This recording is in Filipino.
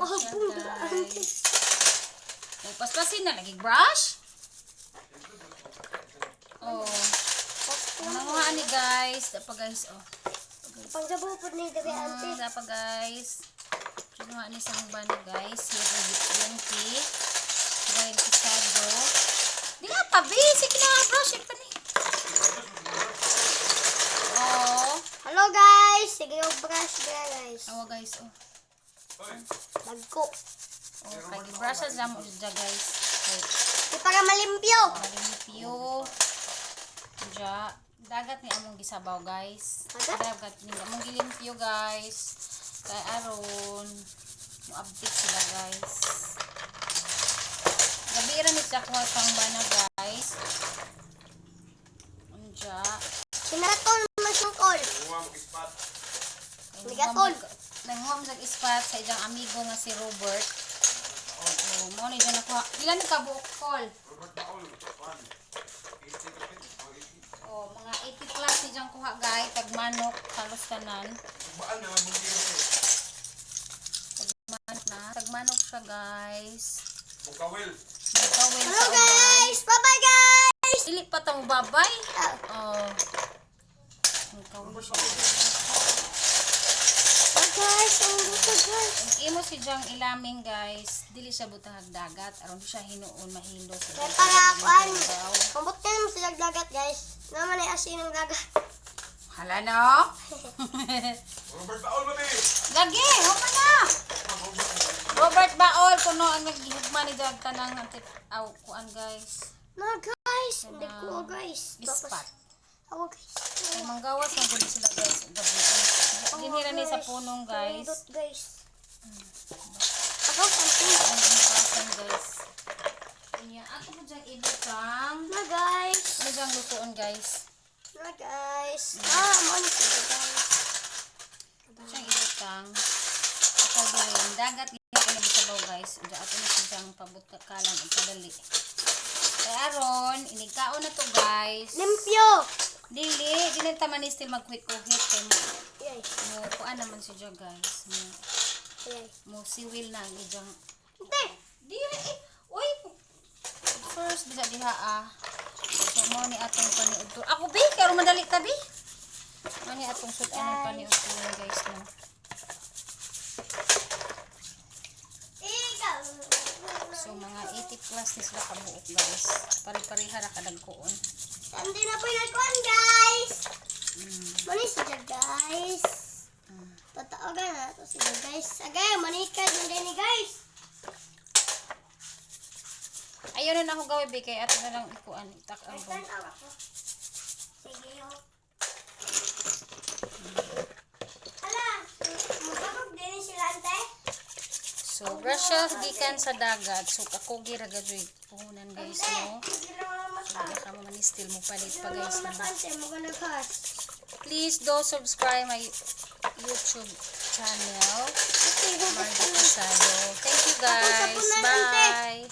guys. Paspasin na lagi brush. Oh. Nanguha ni guys. Dapa guys, oh. Panggabupod ni gabi ante. Dapa guys. Nanguha ni sang bani guys. Yung tea. Yung pisado. Di nga pa, basic na brush. Ito ni. Oh. Hello guys. Sige yung brush guys. Awa guys, oh. Bagko. Oh, kay brush sa mo dyan guys. Di para malimpyo. Malimpyo. Dya. Dagat ni among gisabaw guys. Dagat ni among gilimpyo guys. Kay aron muabtik sila guys. Gabira ni siya kuha pang bana guys. Dya. Sinaton masungkol. Ligaton. Nanguha mo sa ispat sa iyang amigo nga si Robert. Oh, mo ni dyan nakuha. Ilan ka buok call? Oh, mga 80 plus ni dyan kuha guys. Tagmanok, halos tanan. Tagmanok na. Tagmanok siya guys. Bukawil. Bukawil Hello sa uban. guys. Bye bye guys. Dili pa tong babay. Oh. Bukawil siya. Guys, ang buto guys. Ang imo si Jang ilaming guys, dili siya butang dagat aron siya hinuon mahilo sa. Kaya para kuan. Kumbot na mo sila dagat guys. Naman ay asin ng dagat. Hala no? Robert Baol mami. Lagi, huma na. Robert Baol kuno ang naghigugma ni Jang tanang aw kuan guys. Na guys, hindi ko guys. Ispat. Ako guys. Ay manggawas na gud sila guys. Gabi. Ginira ni sa punong guys. Guys. Ako something. Ang ginibasan guys. Kanya ako mo Jang ibutang. Na guys. Ano Jang lutuon guys? Na guys. Money sila guys. Siyang ibutang. Ikaw din. Dagat yun ako nabisabaw guys. Diyan ato na siyang pabuta kalang ang padali. Kaya aron, inigkaon na to guys. Limpyo. Dili taman ni still magkuhit-kuhit. Kaya Yay. mo, kuan naman siya guys. Yay. Mo siwil na. Diyan. Hindi. Dili eh. Uy. First, bisa diha ah. So, mo ni atong paniudto. Ako bi, kaya madali tabi. Mani atong sudan ng paniudto guys no. So mga 80 plus ni sila kabuok guys. Pari-pariha ra kadagkoon. Hindi na po yung kuhan guys. Money sila guys. Pataagan na to sila guys. Agay, manikad na din ni guys. Ayaw na ako gawin bi kay ato na lang ikuan itak ang Turn out ako. Sige yo. Hala, magkabog din sila ante. So brush siya gikan sa dagat. So ako gira gadyoy puhunan guys no. Baka mo man still mo palit pa guys no. Please do subscribe my YouTube channel. Marga Pasado. Thank you guys. Bye.